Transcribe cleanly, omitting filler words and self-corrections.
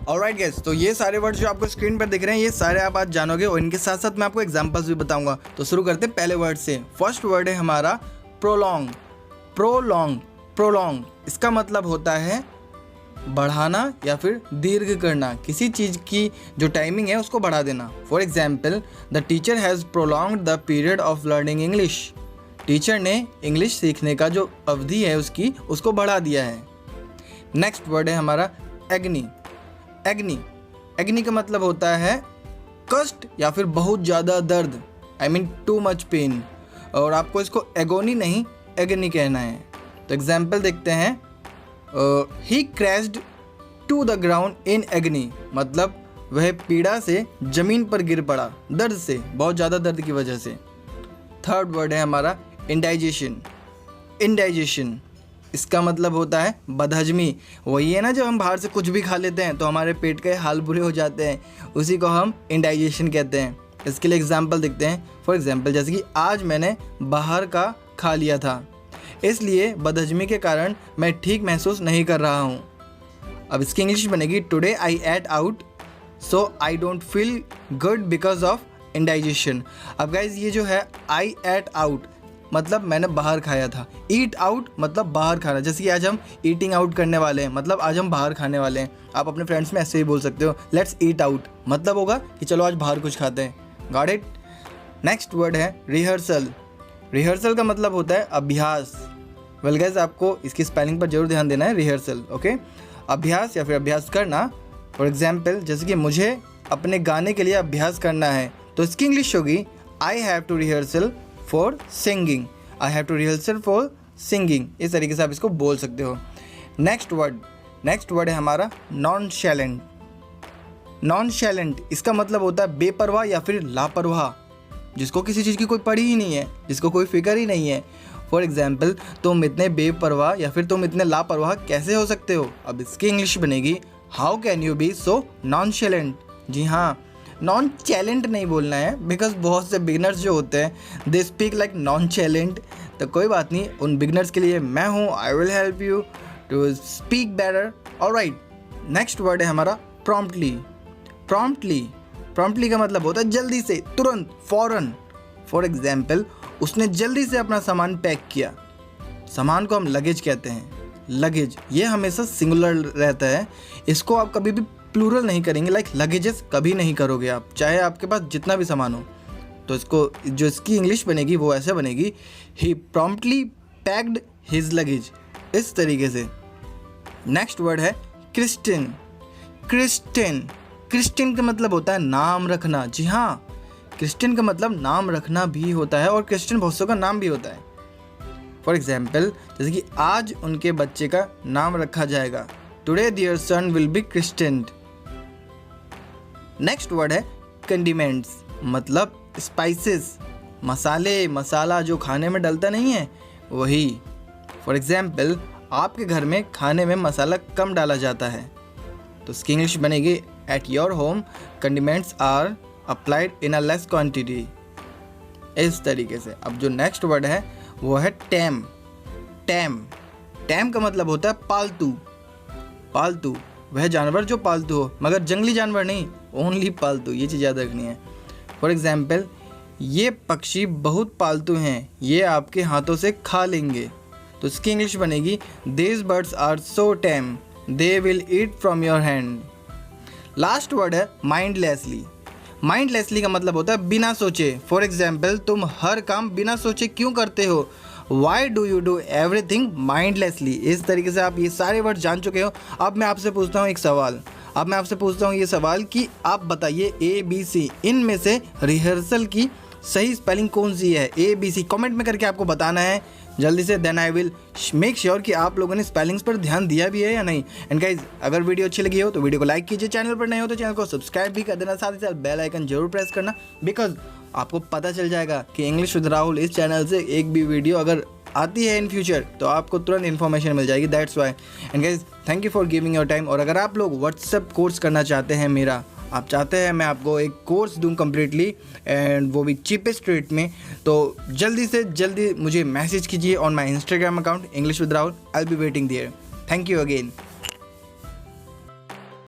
Alright guys, तो ये सारे वर्ड्स जो आपको स्क्रीन पर दिख रहे हैं ये सारे आप आज जानोगे और इनके साथ साथ मैं आपको एग्जांपल्स भी बताऊंगा। तो शुरू करते हैं पहले वर्ड से। फर्स्ट वर्ड है हमारा प्रोलॉन्ग। प्रोलॉन्ग प्रोलॉन्ग इसका मतलब होता है बढ़ाना या फिर दीर्घ करना, किसी चीज़ की जो टाइमिंग है उसको बढ़ा देना। For example, the teacher has prolonged the period of learning English. Teacher ने इंग्लिश सीखने का जो अवधि है उसकी उसको बढ़ा दिया है। नेक्स्ट वर्ड है हमारा एग्नी। एग्नी एग्नी का मतलब होता है कष्ट या फिर बहुत ज़्यादा दर्द, I mean too much pain, और आपको इसको एगोनी नहीं एग्नी कहना है। तो एग्जाम्पल देखते हैं, he crashed to the ground in agony, मतलब वह पीड़ा से ज़मीन पर गिर पड़ा, दर्द से, बहुत ज़्यादा दर्द की वजह से। थर्ड वर्ड है हमारा इंडाइजेशन। इंडाइजेशन इसका मतलब होता है बदहजमी। वही है ना जब हम बाहर से कुछ भी खा लेते हैं तो हमारे पेट के हाल बुरे हो जाते हैं, उसी को हम इंडाइजेशन कहते हैं। इसके लिए एग्जाम्पल देखते हैं। फॉर एग्जाम्पल, जैसे कि आज मैंने बाहर का खा लिया था, इसलिए बदहजमी के कारण मैं ठीक महसूस नहीं कर रहा हूँ। अब इसकी इंग्लिश बनेगी, today I ate out so I don't feel good because of indigestion. अब गाइज ये जो है आई एट आउट मतलब मैंने बाहर खाया था, ईट आउट मतलब बाहर खाना, जैसे कि आज हम ईटिंग आउट करने वाले हैं, मतलब आज हम बाहर खाने वाले हैं। आप अपने फ्रेंड्स में ऐसे ही बोल सकते हो, लेट्स ईट आउट, मतलब होगा कि चलो आज बाहर कुछ खाते हैं। Got it. नेक्स्ट वर्ड है रिहर्सल। रिहर्सल का मतलब होता है अभ्यास। वेल गाइस, आपको इसकी स्पेलिंग पर जरूर ध्यान देना है, रिहर्सल, ओके। अभ्यास या फिर अभ्यास करना। फॉर एग्जाम्पल, जैसे कि मुझे अपने गाने के लिए अभ्यास करना है, तो इसकी इंग्लिश होगी I have to rehearsal for singing. I have to rehearsal for singing, इस तरीके से आप इसको बोल सकते हो। नेक्स्ट वर्ड है हमारा नॉनशैलेंट। नॉनशैलेंट इसका मतलब होता है बेपरवाह या फिर लापरवाह, जिसको किसी चीज़ की कोई पड़ी ही नहीं है, जिसको कोई फिक्र ही नहीं है। फॉर एग्जाम्पल, तुम इतने बेपरवाह या फिर तुम इतने लापरवाह कैसे हो सकते हो। अब इसकी इंग्लिश बनेगी, हाउ कैन यू बी सो नॉनशैलेंट। जी हाँ, नॉन चैलेंट नहीं बोलना है, बिकॉज बहुत से बिगनर्स जो होते हैं दे स्पीक लाइक नॉन चैलेंट। तो कोई बात नहीं, उन बिगनर्स के लिए मैं हूँ, I will help you to speak better. Alright, next word है हमारा प्रॉम्प्टली। प्रॉम्प्टली का मतलब होता है जल्दी से, तुरंत, फौरन। फॉर एग्जाम्पल, उसने जल्दी से अपना सामान पैक किया। सामान को हम लगेज कहते हैं। लगेज ये हमेशा सिंगुलर रहता है, इसको आप कभी भी प्लूरल नहीं करेंगे, लाइक लगेजेस कभी नहीं करोगे आप, चाहे आपके पास जितना भी सामान हो। तो इसको जो इसकी इंग्लिश बनेगी वो ऐसे बनेगी, ही प्रॉम्प्टली पैक्ड हिज लगेज, इस तरीके से। नेक्स्ट वर्ड है क्रिस्टियन। क्रिस्टियन का मतलब होता है नाम रखना। जी हाँ, क्रिस्टियन का मतलब नाम रखना भी होता है और क्रिस्टियन बहुत सौ का नाम भी होता है। फॉर एग्जाम्पल, जैसे कि आज उनके बच्चे का नाम रखा जाएगा, today their son will be christened. Next word है कंडीमेंट्स, मतलब स्पाइसेस, मसाला जो खाने में डलता नहीं है वही। फॉर एग्जाम्पल, आपके घर में खाने में मसाला कम डाला जाता है, तो इसकी इंग्लिश बनेगी, at your home condiments are applied in a less quantity, इस तरीके से। अब जो नेक्स्ट वर्ड है वो है टैम। टैम का मतलब होता है पालतू, वह जानवर जो पालतू हो, मगर जंगली जानवर नहीं, ओनली पालतू, ये चीज़ याद रखनी है। फॉर एग्जाम्पल, ये पक्षी बहुत पालतू हैं, ये आपके हाथों से खा लेंगे, तो इसकी इंग्लिश बनेगी, these birds are so tame, they will eat from your hand. Last word है माइंडलेसली। माइंडलेसली का मतलब होता है बिना सोचे। फॉर एग्जाम्पल, तुम हर काम बिना सोचे क्यों करते हो, why do you do everything mindlessly. इस तरीके से आप ये सारे वर्ड जान चुके हो। अब मैं आपसे पूछता हूँ एक सवाल, ये सवाल कि आप बताइए ABC इनमें से रिहर्सल की सही स्पेलिंग कौन सी है। ABC कमेंट में करके आपको बताना है जल्दी से, then I will make sure कि आप लोगों ने स्पेलिंग्स पर ध्यान दिया भी है या नहीं। एंड गाइज, अगर वीडियो अच्छी लगी हो तो वीडियो को लाइक कीजिए, चैनल पर नए हो तो चैनल को सब्सक्राइब भी कर देना, साथ ही साथ बेल आइकन जरूर प्रेस करना, बिकॉज आपको पता चल जाएगा कि इंग्लिश विद राहुल इस चैनल से एक भी वीडियो अगर आती है इन फ्यूचर तो आपको तुरंत इन्फॉर्मेशन मिल जाएगी, that's why. And guys, thank you for giving your time. और अगर आप लोग व्हाट्सएप कोर्स करना चाहते हैं मेरा, आप चाहते हैं मैं आपको एक कोर्स दूं कम्प्लीटली एंड वो भी चीपेस्ट रेट में, तो जल्दी से जल्दी मुझे मैसेज कीजिए on my Instagram account English with Rahul. I will be waiting there. Thank you again.